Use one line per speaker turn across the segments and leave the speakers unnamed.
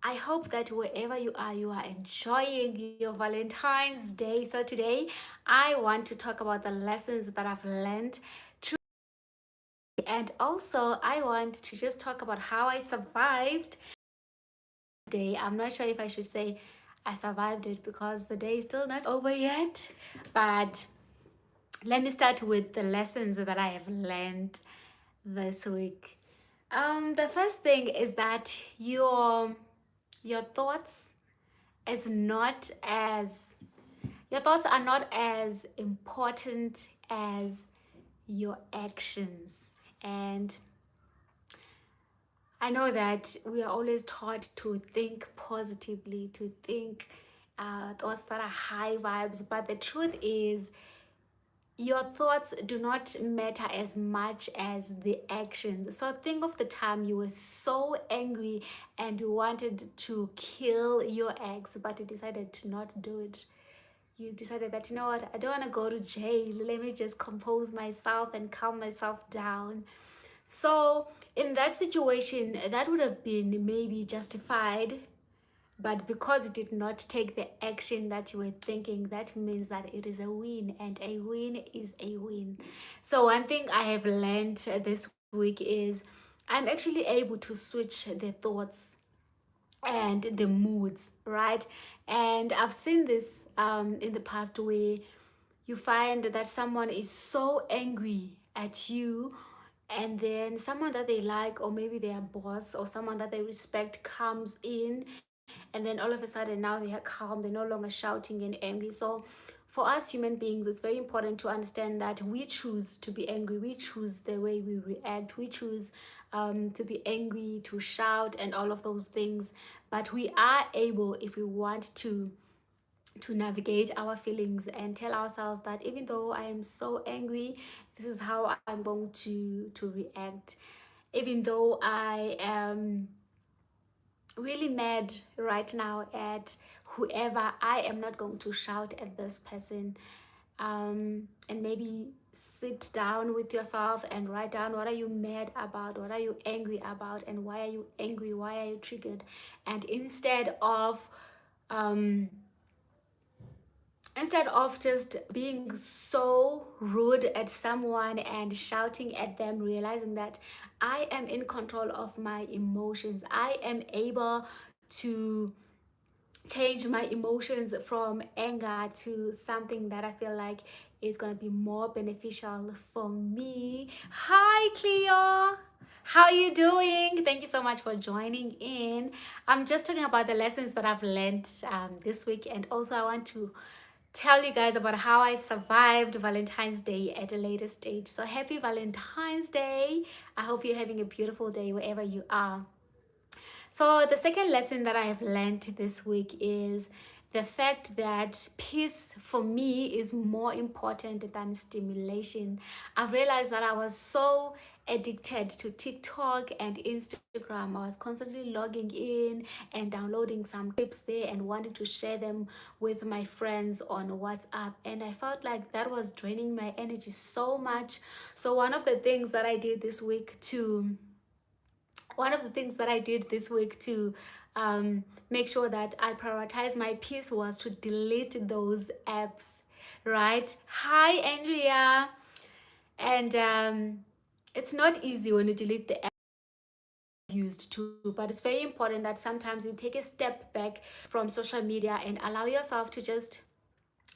I hope that wherever you are enjoying your Valentine's Day. So today I want to talk about the lessons that I've learned through, and also I want to just talk about how I survived day. I'm not sure if I should say I survived it because the day is still not over yet. But let me start with the lessons that I have learned this week. The first thing is that your thoughts is not as your thoughts are not as important as your actions. And I know that we are always taught to think positively, to think thoughts that are high vibes, but the truth is your thoughts do not matter as much as the actions. So think of the time you were so angry and you wanted to kill your ex, but you decided to not do it. You decided that, you know what, I don't want to go to jail. Let me just compose myself and calm myself down. So in that situation, that would have been maybe justified, but because you did not take the action that you were thinking, that means that it is a win, and a win is a win. So one thing I have learned this week is I'm actually able to switch the thoughts and the moods, right? And I've seen this in the past where you find that someone is so angry at you, and then someone that they like, or maybe their boss or someone that they respect, comes in, and then all of a sudden now they are calm, they're no longer shouting and angry. So for us human beings, it's very important to understand that we choose to be angry, we choose the way we react, we choose to be angry, to shout and all of those things. But we are able, if we want to navigate our feelings and tell ourselves that even though I am so angry, this is how I'm going to react. Even though I am really mad right now at whoever, I am not going to shout at this person. And maybe sit down with yourself and write down, what are you mad about, what are you angry about, and why are you angry, why are you triggered. And instead of just being so rude at someone and shouting at them, realizing that I am in control of my emotions, I am able to change my emotions from anger to something that I feel like is going to be more beneficial for me. Hi Cleo, how are you doing? Thank you so much for joining in. I'm just talking about the lessons that I've learned this week, and also I want to tell you guys about how I survived Valentine's Day at a later stage. So happy Valentine's Day. I hope you're having a beautiful day wherever you are. So the second lesson that I have learned this week is the fact that peace for me is more important than stimulation. I've realized that I was so addicted to TikTok and Instagram. I was constantly logging in and downloading some clips there and wanting to share them with my friends on WhatsApp. And I felt like that was draining my energy so much. So one of the things that I did this week to make sure that I prioritize my peace was to delete those apps, right? Hi, Andrea. And it's not easy when you delete the apps used to, but it's very important that sometimes you take a step back from social media and allow yourself to just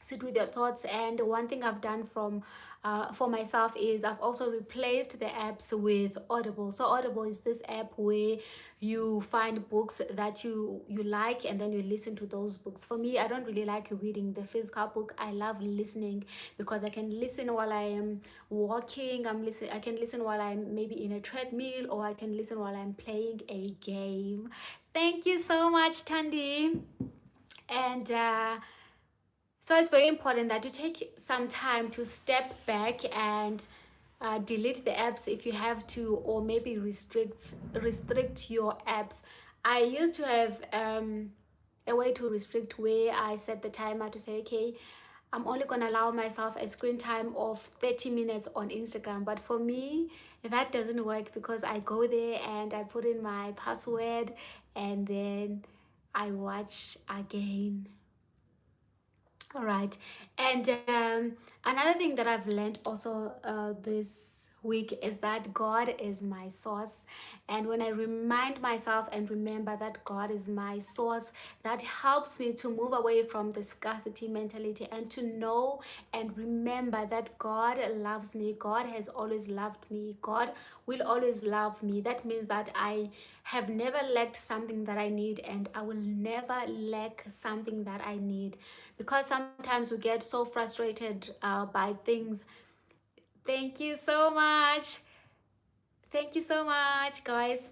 sit with your thoughts. And one thing I've done for myself is I've also replaced the apps with Audible. So Audible is this app where you find books that you like, and then you listen to those books. For me, I don't really like reading the physical book. I love listening because I can listen while I am walking. I can listen while I'm maybe in a treadmill, or I can listen while I'm playing a game. Thank you so much, Tandy. And so it's very important that you take some time to step back and delete the apps if you have to, or maybe restrict your apps. I used to have a way to restrict where I set the timer to say, okay, I'm only going to allow myself a screen time of 30 minutes on Instagram. But for me, that doesn't work because I go there and I put in my password, and then I watch again. All right. And another thing that I've learned also this week is that God is my source. And when I remind myself and remember that God is my source, that helps me to move away from the scarcity mentality and to know and remember that God loves me. God has always loved me. God will always love me. That means that I have never lacked something that I need, and I will never lack something that I need, because sometimes we get so frustrated by things. Thank you so much. Thank you so much, guys.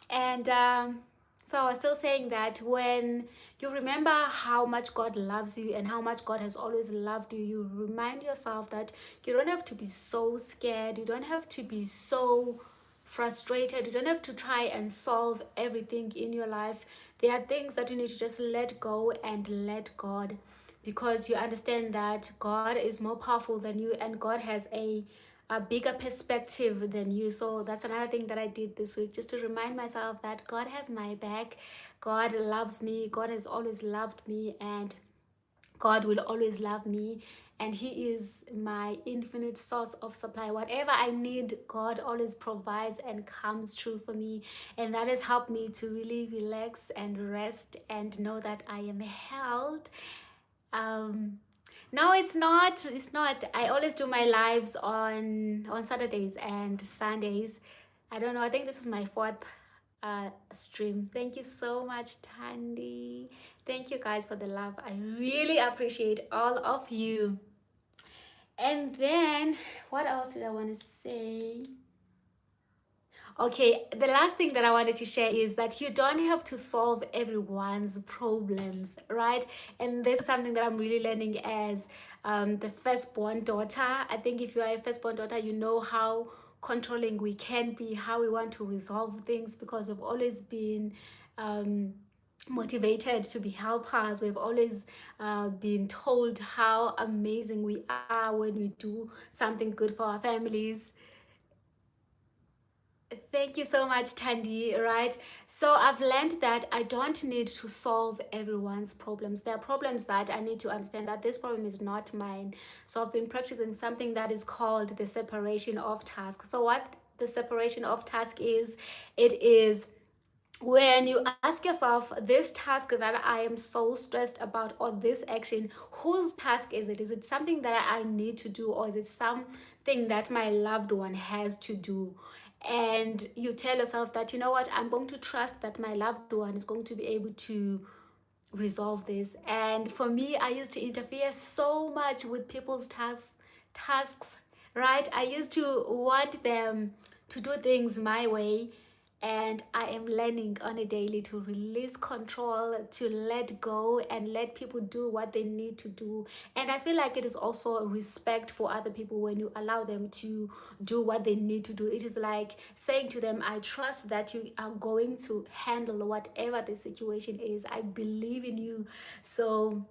And so I was still saying that when you remember how much God loves you and how much God has always loved you, you remind yourself that you don't have to be so scared. You don't have to be so frustrated. You don't have to try and solve everything in your life. There are things that you need to just let go and let God, because you understand that God is more powerful than you, and God has a bigger perspective than you. So that's another thing that I did this week, just to remind myself that God has my back. God loves me. God has always loved me, and God will always love me. And He is my infinite source of supply. Whatever I need, God always provides and comes true for me. And that has helped me to really relax and rest and know that I am held. um no, it's not. I always do my lives on Saturdays and Sundays. I don't know, I think this is my fourth stream. Thank you so much, Tandy. Thank you guys for the love. I really appreciate all of you. And then what else did I want to say? Okay, the last thing that I wanted to share is that you don't have to solve everyone's problems, right? And this is something that I'm really learning as the firstborn daughter. I think if you are a firstborn daughter, you know how controlling we can be, how we want to resolve things, because we've always been motivated to be helpers. We've always been told how amazing we are when we do something good for our families. Thank you so much, Tandy. Right. So I've learned that I don't need to solve everyone's problems. There are problems that I need to understand that this problem is not mine. So I've been practicing something that is called the separation of tasks. So what the separation of task is, it is when you ask yourself, this task that I am so stressed about, or this action, whose task is it? Is it something that I need to do, or is it something that my loved one has to do? And you tell yourself that, you know what, I'm going to trust that my loved one is going to be able to resolve this. And for me, I used to interfere so much with people's tasks, right? I used to want them to do things my way, and I am learning on a daily to release control, to let go and let people do what they need to do. And I feel like it is also a respect for other people when you allow them to do what they need to do. It is like saying to them, I trust that you are going to handle whatever the situation is. I believe in you. So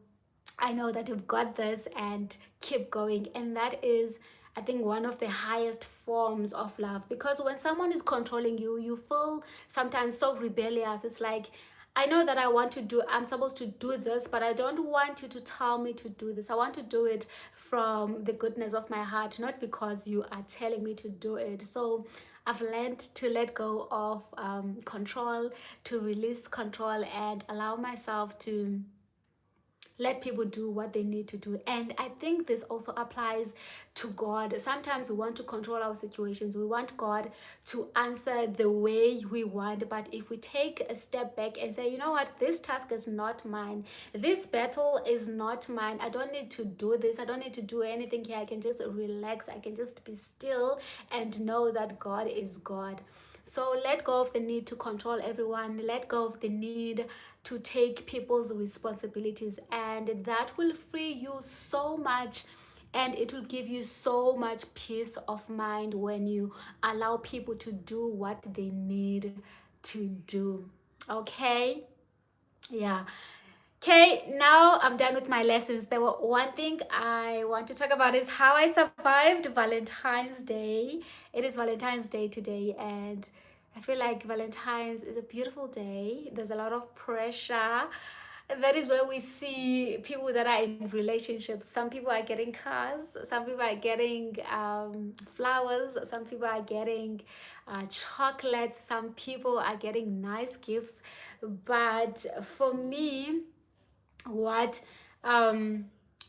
I know that you've got this, and keep going. And that is, I think, one of the highest forms of love, because when someone is controlling you, you feel sometimes so rebellious. It's like, I know that I'm supposed to do this, but I don't want you to tell me to do this. I want to do it from the goodness of my heart, not because you are telling me to do it. So I've learned to let go of control, to release control, and allow myself to let people do what they need to do. And I think this also applies to God. Sometimes we want to control our situations. We want God to answer the way we want. But if we take a step back and say, you know what, this task is not mine. This battle is not mine. I don't need to do this. I don't need to do anything here. I can just relax. I can just be still and know that God is God. So let go of the need to control everyone. Let go of the need to take people's responsibilities, and that will free you so much, and it will give you so much peace of mind when you allow people to do what they need to do. Okay. Yeah. Okay, now I'm done with my lessons. There were one thing I want to talk about is how I survived Valentine's Day. It is Valentine's Day today, and I feel like Valentine's is a beautiful day. There's a lot of pressure. And that is where we see people that are in relationships. Some people are getting cars, some people are getting flowers, some people are getting chocolates, some people are getting nice gifts. But for me, what um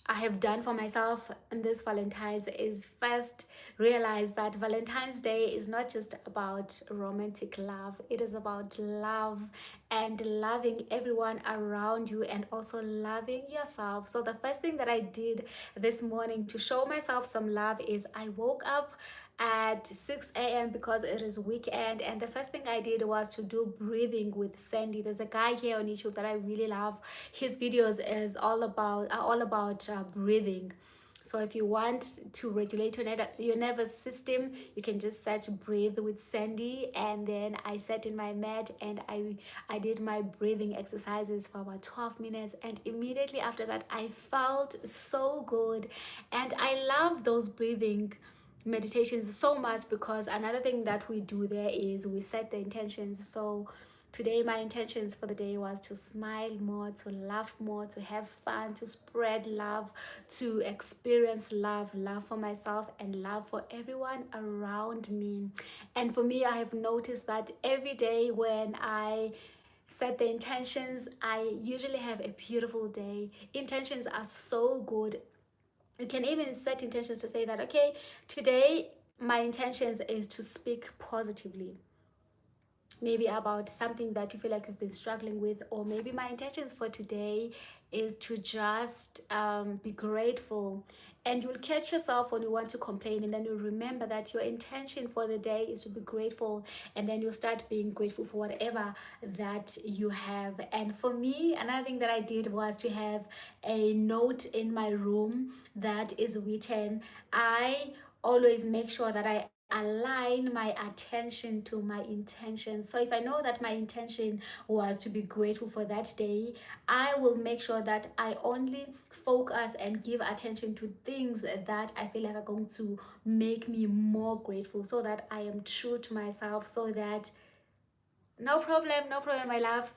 I have done for myself in this Valentine's is first realize that Valentine's Day is not just about romantic love. It is about love and loving everyone around you and also loving yourself. So the first thing that I did this morning to show myself some love is I woke up at 6 a.m. because it is weekend, and the first thing I did was to do breathing with Sandy. There's a guy here on YouTube that I really love. His videos is all about breathing. So if you want to regulate your nervous system, you can just search breathe with Sandy. And then I sat in my mat and I did my breathing exercises for about 12 minutes, and immediately after that I felt so good. And I love those breathing meditations so much because another thing that we do there is we set the intentions. So today my intentions for the day was to smile more, to laugh more, to have fun, to spread love, to experience love for myself and love for everyone around me. And for me, I have noticed that every day when I set the intentions, I usually have a beautiful day. Intentions are so good. You can even set intentions to say that, okay, today my intentions is to speak positively, maybe about something that you feel like you've been struggling with, or maybe my intentions for today is to just be grateful. And you'll catch yourself when you want to complain, and then you'll remember that your intention for the day is to be grateful, and then you'll start being grateful for whatever that you have. And for me, another thing that I did was to have a note in my room that is written. I always make sure that I align my attention to my intention. So if I know that my intention was to be grateful for that day, I will make sure that I only focus and give attention to things that I feel like are going to make me more grateful, so that I am true to myself, so that no problem, my love.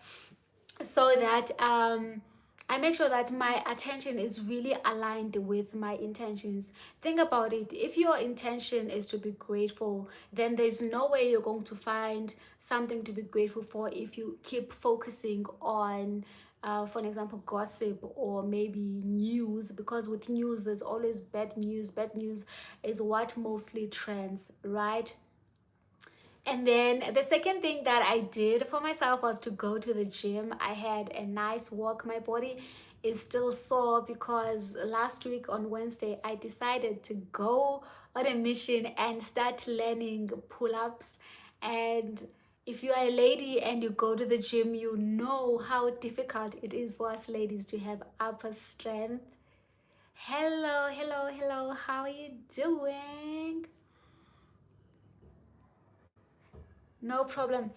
So that I make sure that my attention is really aligned with my intentions. Think about it. If your intention is to be grateful, then there's no way you're going to find something to be grateful for if you keep focusing on for an example, gossip or maybe news, because with news there's always bad news. Bad news is what mostly trends, right? And then the second thing that I did for myself was to go to the gym. I had a nice walk. My body is still sore because last week on Wednesday, I decided to go on a mission and start learning pull ups. And if you are a lady and you go to the gym, you know how difficult it is for us ladies to have upper strength. Hello, hello, hello. How are you doing? No problem.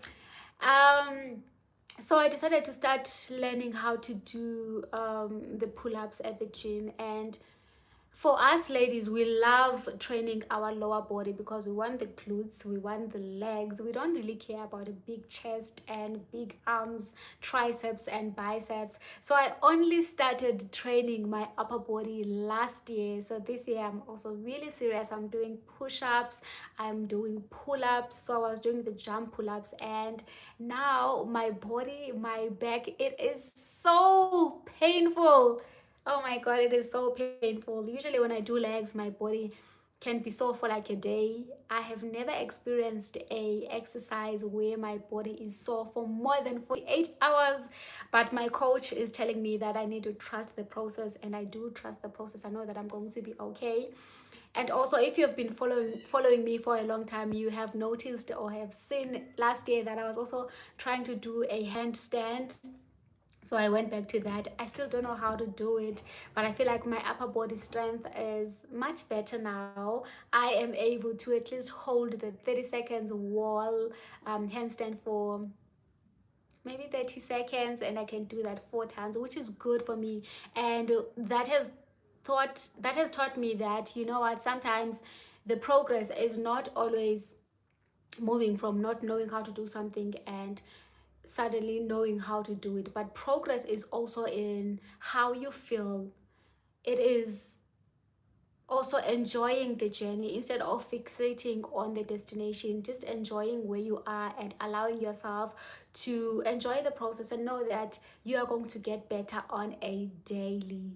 Um, so I decided to start learning how to do the pull-ups at the gym. And for us ladies, we love training our lower body because we want the glutes, we want the legs. We don't really care about a big chest and big arms, triceps and biceps. So I only started training my upper body last year. So this year I'm also really serious. I'm doing push-ups, I'm doing pull-ups. So I was doing the jump pull-ups, and now my body, my back, it is so painful. Oh my god, it is so painful. Usually when I do legs, my body can be sore for like a day. I have never experienced a exercise where my body is sore for more than 48 hours. But my coach is telling me that I need to trust the process, and I do trust the process. I know that I'm going to be okay. And also, if you have been following me for a long time, you have noticed or have seen last year that I was also trying to do a handstand. So I went back to that. I still don't know how to do it, but I feel like my upper body strength is much better now. I am able to at least hold the 30 seconds wall handstand for maybe 30 seconds, and I can do that 4 times, which is good for me. And that has taught me that, you know what, sometimes the progress is not always moving from not knowing how to do something and suddenly knowing how to do it. But progress is also in how you feel. It is also enjoying the journey instead of fixating on the destination, just enjoying where you are and allowing yourself to enjoy the process and know that you are going to get better on a daily.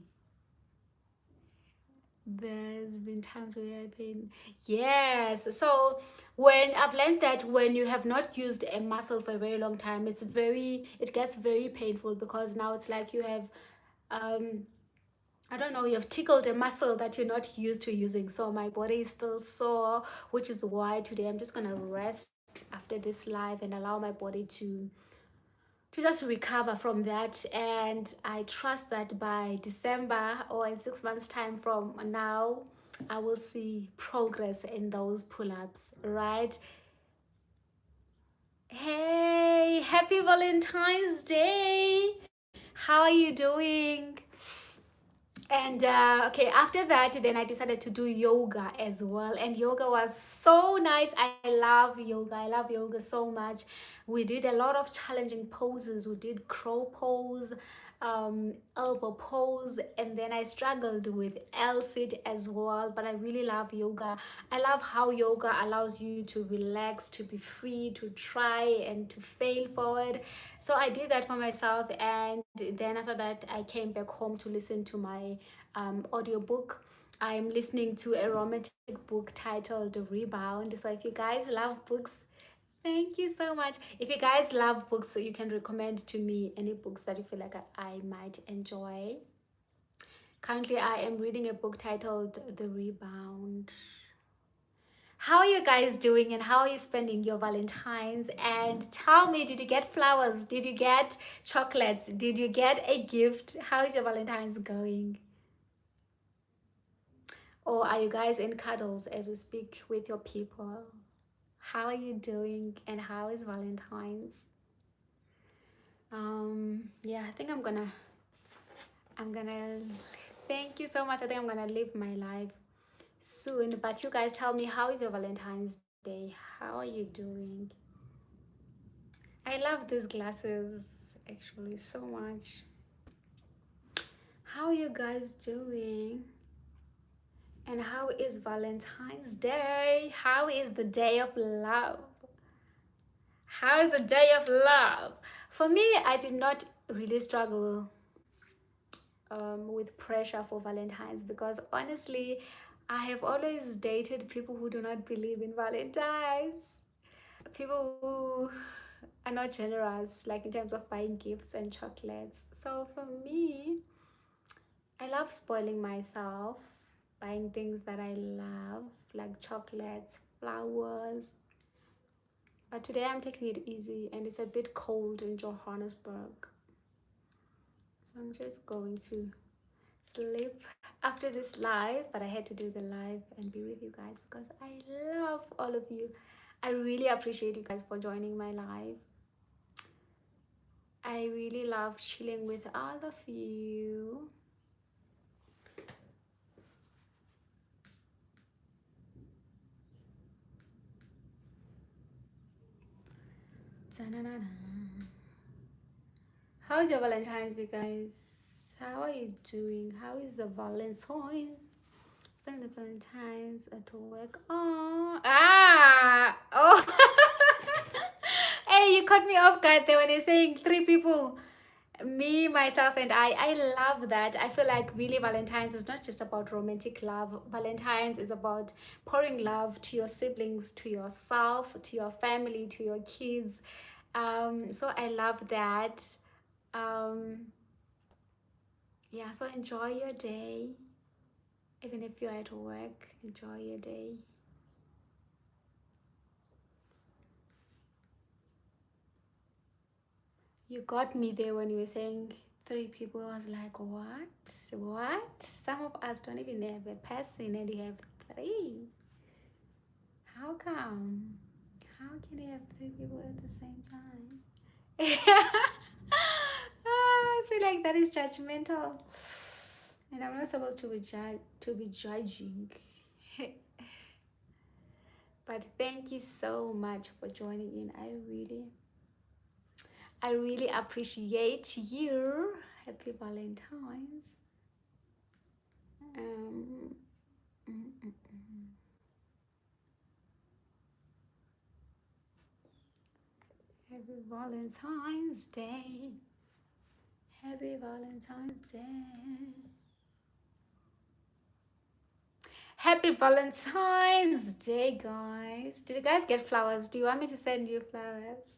There's been times where I've been, yes. So when I've learned that when you have not used a muscle for a very long time, it gets very painful, because now it's like you have, um, I don't know, you've tickled a muscle that you're not used to using. So my body is still sore, which is why today I'm just gonna rest after this live and allow my body to just recover from that. And I trust that by December, or in 6 months time from now, I will see progress in those pull-ups, right? Hey, happy Valentine's Day. How are you doing? And okay, after that, then I decided to do yoga as well. And yoga was so nice. I love yoga. I love yoga so much. We did a lot of challenging poses. We did crow pose, elbow pose, and then I struggled with L sit as well. But I really love yoga. I love how yoga allows you to relax, to be free, to try and to fail forward. So I did that for myself, and then after that I came back home to listen to my audiobook. I'm listening to a romantic book titled Rebound. So if you guys love books, thank you so much. If you guys love books, you can recommend to me any books that you feel like I might enjoy. Currently I am reading a book titled The Rebound. How are you guys doing, and how are you spending your Valentines? And tell me, did you get flowers? Did you get chocolates? Did you get a gift? How is your Valentine's going? Or are you guys in cuddles as we speak with your people? How are you doing, and how is Valentine's? Yeah, I think I'm gonna thank you so much. I think I'm gonna live my life soon. But you guys tell me, how is your Valentine's Day? How are you doing? I love these glasses actually so much. How are you guys doing? And how is Valentine's Day? How is the day of love? How is the day of love? For me, I did not really struggle with pressure for Valentine's, because honestly, I have always dated people who do not believe in Valentine's. People who are not generous, like in terms of buying gifts and chocolates. So for me, I love spoiling myself, buying things that I love, like chocolates, flowers. But today I'm taking it easy, and it's a bit cold in Johannesburg. So I'm just going to sleep after this live, but I had to do the live and be with you guys because I love all of you. I really appreciate you guys for joining my live. I really love chilling with all of you. Ta-na-na-na. How's your Valentine's, you guys? How are you doing? How is the Valentines? Spend the Valentines at work. Oh. Hey, you caught me off guard there when you're saying 3 people. Me, myself, and I love that. I feel like really Valentine's is not just about romantic love. Valentine's is about pouring love to your siblings, to yourself, to your family, to your kids. So I love that. Um, yeah, so enjoy your day. Even if you're at work, enjoy your day. You got me there when you were saying 3 people. I was like, what? What? Some of us don't even have a person, and you have 3. How come? How can you have 3 people at the same time? I feel like that is judgmental, and I'm not supposed to be judging. But thank you so much for joining in. I really appreciate you. Happy Valentines. Um, mm, mm, mm. Happy Valentine's Day. Happy Valentine's Day. Happy Valentine's Day, guys. Did you guys get flowers? Do you want me to send you flowers?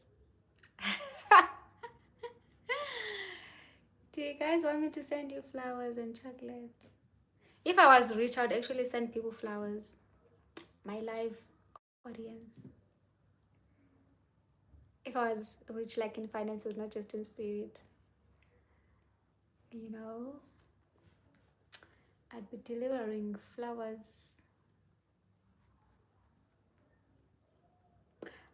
Do you guys want me to send you flowers and chocolates? If I was rich, I would actually send people flowers. My live audience. If I was rich, like in finances, not just in spirit, you know, I'd be delivering flowers.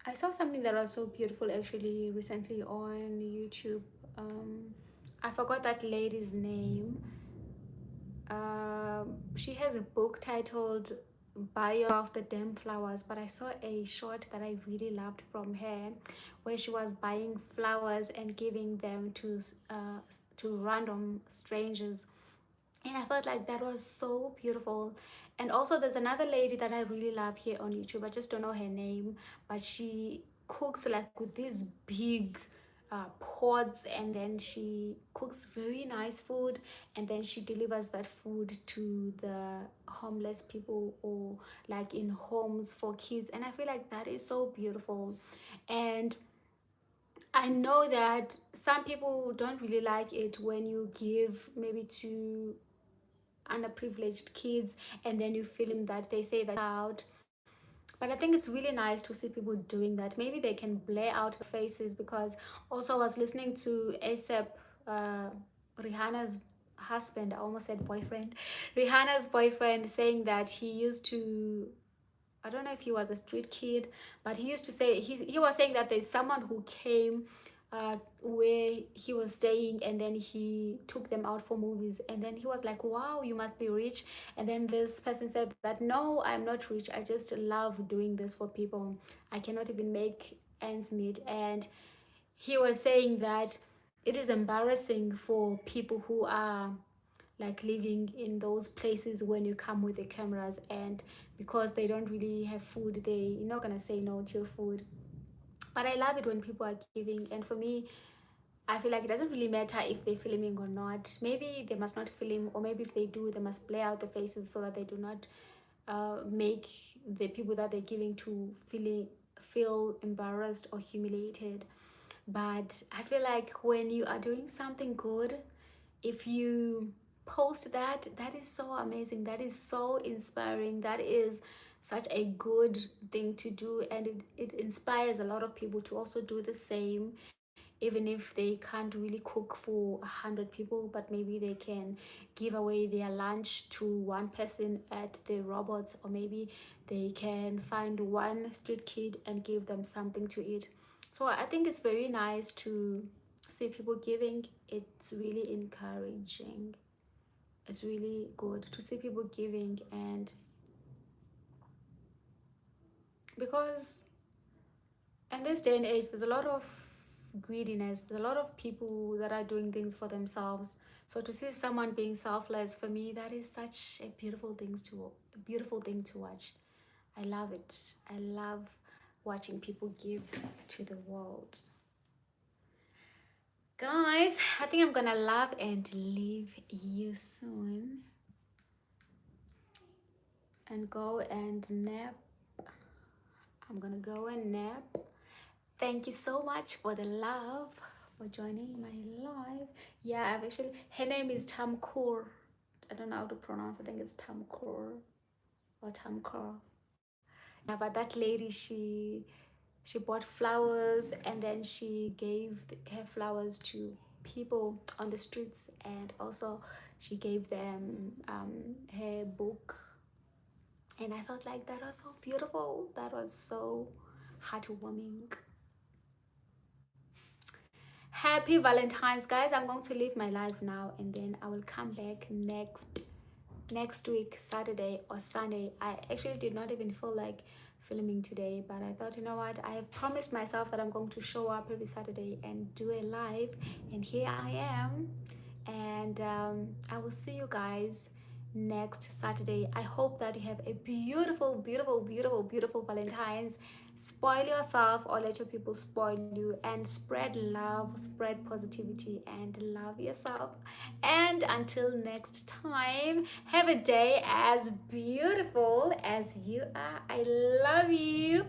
I saw something that was so beautiful actually recently on YouTube. Um, I forgot that lady's name. She has a book titled Bio of the Damn Flowers, but I saw a short that I really loved from her where she was buying flowers and giving them to random strangers, and I felt like that was so beautiful. And also there's another lady that I really love here on YouTube. I just don't know her name, but she cooks like with these big pots, and then she cooks very nice food, and then she delivers that food to the homeless people or like in homes for kids, and I feel like that is so beautiful. And I know that some people don't really like it when you give maybe to underprivileged kids and then you film that, they say that out. But I think it's really nice to see people doing that. Maybe they can blur out the faces, because also I was listening to ASAP, uh, Rihanna's husband, I almost said boyfriend, Rihanna's boyfriend, saying that he used to, I don't know if he was a street kid, but he used to say, he was saying that there's someone who came where he was staying, and then he took them out for movies, and then he was like, wow, you must be rich. And then this person said that, no, I'm not rich, I just love doing this for people, I cannot even make ends meet. And he was saying that it is embarrassing for people who are like living in those places when you come with the cameras, and because they don't really have food, you're not gonna say no to your food. But I love it when people are giving, and for me, I feel like it doesn't really matter if they're filming or not. Maybe they must not film, or maybe if they do, they must play out the faces so that they do not make the people that they're giving to feel embarrassed or humiliated. But I feel like when you are doing something good, if you post that, that is so amazing, that is so inspiring, that is such a good thing to do, and it inspires a lot of people to also do the same, even if they can't really cook for 100 people, but maybe they can give away their lunch to one person at the robots, or maybe they can find one street kid and give them something to eat. So I think it's very nice to see people giving. It's really encouraging, it's really good to see people giving. And because in this day and age, there's a lot of greediness, there's a lot of people that are doing things for themselves. So to see someone being selfless, for me, that is such a beautiful thing to watch. I love it. I love watching people give to the world. Guys, I think I'm gonna love and leave you soon and go and nap. I'm gonna go and nap. Thank you so much for the love, for joining my live. Yeah, I've actually, her name is Tamkur. I don't know how to pronounce, I think it's Tamkur or Tamkur. Yeah, but that lady, she bought flowers, and then she gave her flowers to people on the streets, and also she gave them her book, and I felt like that was so beautiful, that was so heartwarming. Happy Valentine's, guys. I'm going to leave my live now, and then I will come back next week, Saturday or Sunday. I actually did not even feel like filming today, but I thought, you know what, I have promised myself that I'm going to show up every Saturday and do a live, and here I am. And I will see you guys next Saturday. I hope that you have a beautiful, beautiful, beautiful, beautiful Valentine's. Spoil yourself or let your people spoil you, and spread love, spread positivity, and love yourself. And until next time, have a day as beautiful as you are. I love you.